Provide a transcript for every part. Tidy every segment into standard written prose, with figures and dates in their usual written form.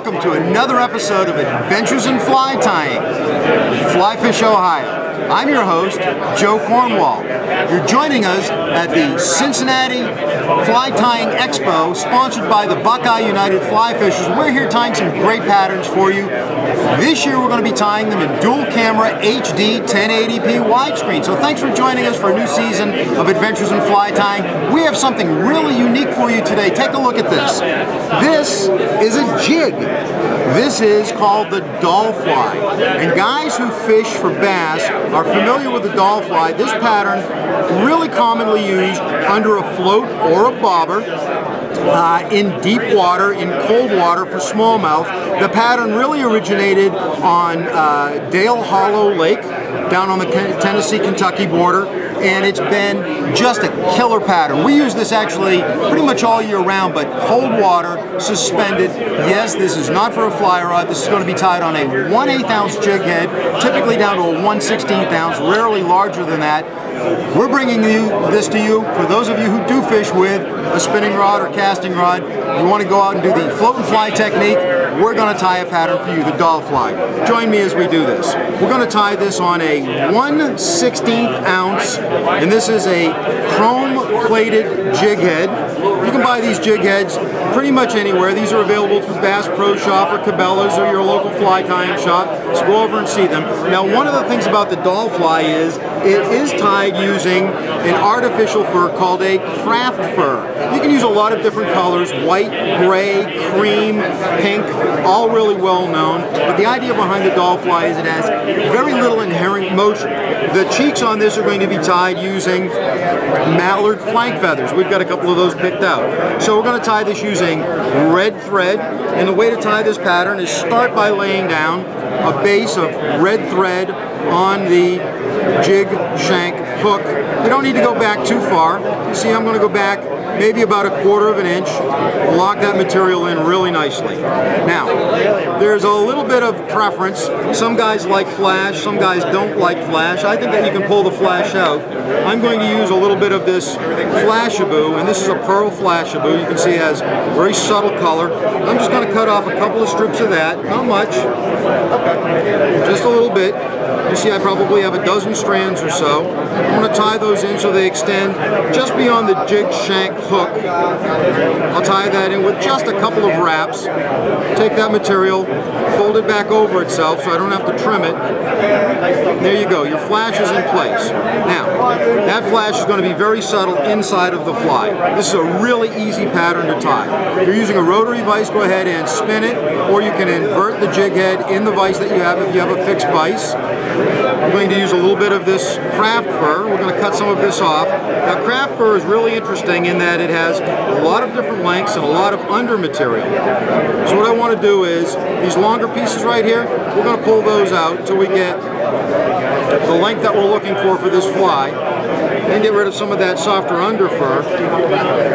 welcome to another episode of Adventures in Fly Tying with Fly Fish, Ohio. I'm your host, Joe Cornwall. You're joining us at the Cincinnati Fly Tying Expo, sponsored by the Buckeye United Fly Fishers. We're here tying some great patterns for you. This year we're going to be tying them in dual camera HD 1080p widescreen. So thanks for joining us for a new season of Adventures in Fly Tying. We have something really unique for you today. Take a look at this. This is a jig. This is called the doll fly. And guys who fish for bass are familiar with the doll fly. This pattern really commonly used under a float or a bobber, in deep water, in cold water for smallmouth. The pattern really originated on Dale Hollow Lake down on the Tennessee-Kentucky border, and it's been just a killer pattern. We use this actually pretty much all year round, but cold water, suspended. Yes, this is not for a fly rod. This is going to be tied on a 1/8 ounce jig head, typically down to a 1/16 ounce, rarely larger than that. We're bringing this to you for those of you who do fish with a spinning rod or casting rod. You want to go out and do the float and fly technique. We're going to tie a pattern for you, the doll fly. Join me as we do this. We're going to tie this on a 1/16 ounce, and this is a chrome-plated jig head. You can buy these jig heads pretty much anywhere. These are available through Bass Pro Shop or Cabela's or your local fly tying shop. So go over and see them. Now, one of the things about the doll fly is it is tied using an artificial fur called a craft fur. You can use a lot of different colors: white, gray, cream, pink, all really well known. But the idea behind the doll fly is it has very little inherent motion. The cheeks on this are going to be tied using mallard flank feathers. We've got a couple of those picked out. So we're going to tie this using red thread, and the way to tie this pattern is start by laying down a base of red thread on the jig shank hook. You don't need to go back too far. You see, I'm going to go back maybe about 1/4 of an inch, lock that material in really nicely. Now, there's a little bit of preference. Some guys like flash, some guys don't like flash. I think that you can pull the flash out. I'm going to use a little bit of this Flashaboo, and this is a pearl Flashaboo. You can see it has very subtle color. I'm just going to cut off a couple of strips of that, not much, just a little bit. You see I probably have a dozen strands or so. I'm going to tie those in so they extend just beyond the jig shank hook. I'll tie that in with just a couple of wraps. Take that material, fold it back over itself so I don't have to trim it. There you go, your flash is in place. Now, that flash is going to be very subtle inside of the fly. This is a really easy pattern to tie. If you're using a rotary vise, go ahead and spin it, or you can invert the jig head in the vise that you have if you have a fixed vise. I'm going to use a little bit of this craft fur. We're going to cut some of this off. Now, craft fur is really interesting in that it has a lot of different lengths and a lot of under material. So what I want to do is, these longer pieces right here, we're going to pull those out until we get the length that we're looking for this fly. Then get rid of some of that softer under fur.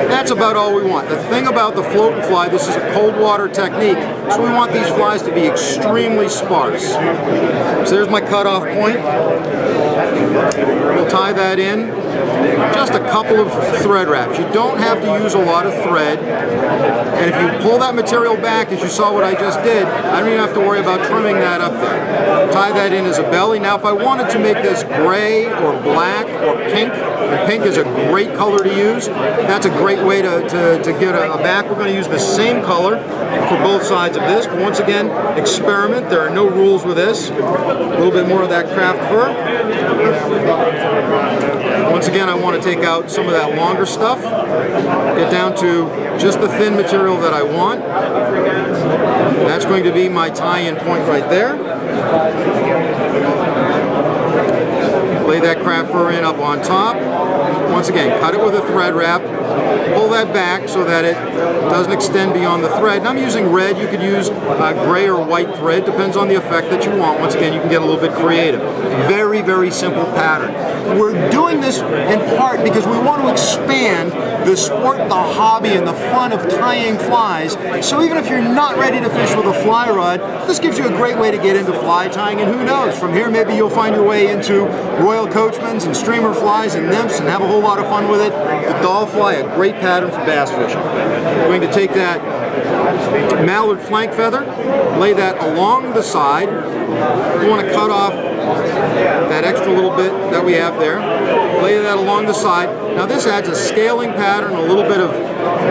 That's about all we want. The thing about the float and fly, this is a cold water technique, so we want these flies to be extremely sparse. So there's my cutoff point. We'll tie that in. Just a couple of thread wraps. You don't have to use a lot of thread. And if you pull that material back, as you saw what I just did, I don't even have to worry about trimming that up there. Tie that in as a belly. Now, if I wanted to make this gray or black or pink, and pink is a great color to use, that's a great way to get a back. We're going to use the same color for both sides of this. But once again, experiment. There are no rules with this. A little bit more of that craft fur. Once again, I want to take out some of that longer stuff, get down to just the thin material that I want. That's going to be my tie-in point right there. Lay that craft fur in up on top. Once again, cut it with a thread wrap. Pull that back so that it doesn't extend beyond the thread. And I'm using red. You could use gray or white thread. Depends on the effect that you want. Once again, you can get a little bit creative. Very, very simple pattern. We're doing this in part because we want to expand the sport, the hobby, and the fun of tying flies. So even if you're not ready to fish with a fly rod, this gives you a great way to get into fly tying, and who knows, from here maybe you'll find your way into Royal Coachmans and streamer flies and nymphs and have a whole lot of fun with it. The doll fly, a great pattern for bass fishing. We're going to take that mallard flank feather, lay that along the side. You want to cut off that extra little bit that we have there. Lay that along the side. Now this adds a scaling pattern, a little bit of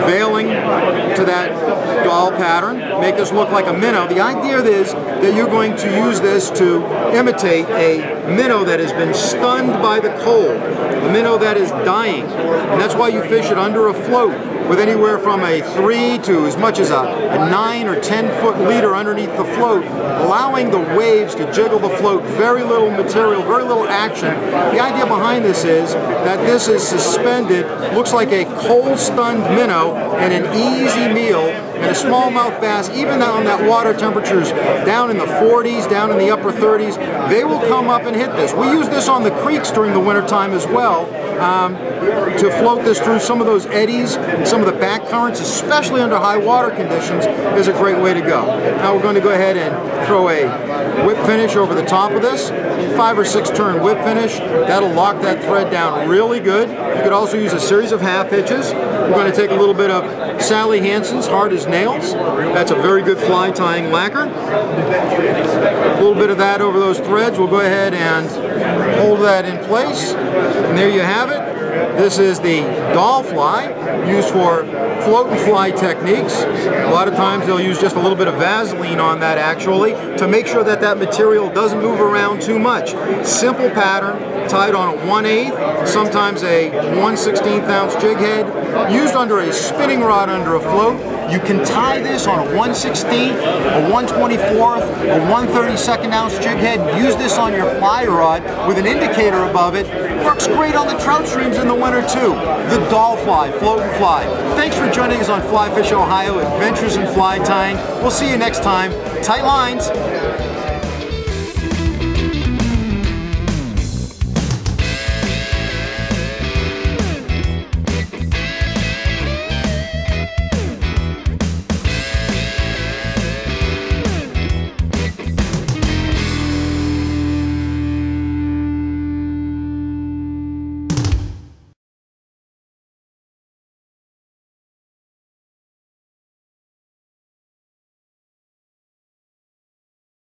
veiling to that doll pattern. Make this look like a minnow. The idea is that you're going to use this to imitate a minnow that has been stunned by the cold, a minnow that is dying. And that's why you fish it under a float with anywhere from a 3 to as much as a 9 or 10 foot leader underneath the float, allowing the waves to jiggle the float. Very little material, very little action. The idea behind this is that this is suspended, looks like a cold stunned minnow, and an easy meal, and a smallmouth bass, even on that water temperatures down in the 40s, down in the upper 30s, they will come up and hit this. We use this on the creeks during the wintertime as well, to float this through some of those eddies, some of the back currents, especially under high water conditions, is a great way to go. Now we're going to go ahead and throw a whip finish over the top of this, 5 or 6 turn whip finish. That'll lock that thread down really good. You could also use a series of half hitches. We're going to take a little bit of Sally Hansen's Hard as Nails. That's a very good fly tying lacquer. A little bit of that over those threads. We'll go ahead and hold that in place. And there you have it. This is the doll fly, used for float and fly techniques. A lot of times they'll use just a little bit of Vaseline on that actually to make sure that that material doesn't move around too much. Simple pattern, tied on a 1/8, sometimes a 1/16 ounce jig head, used under a spinning rod under a float. You can tie this on a 1/16, a 1/24, a 1/32 ounce jig head, and use this on your fly rod with an indicator above it. Works great on the trout streams in the winter too. The doll fly, float and fly. Thanks for joining us on Fly Fish Ohio, Adventures in Fly Tying. We'll see you next time. Tight lines.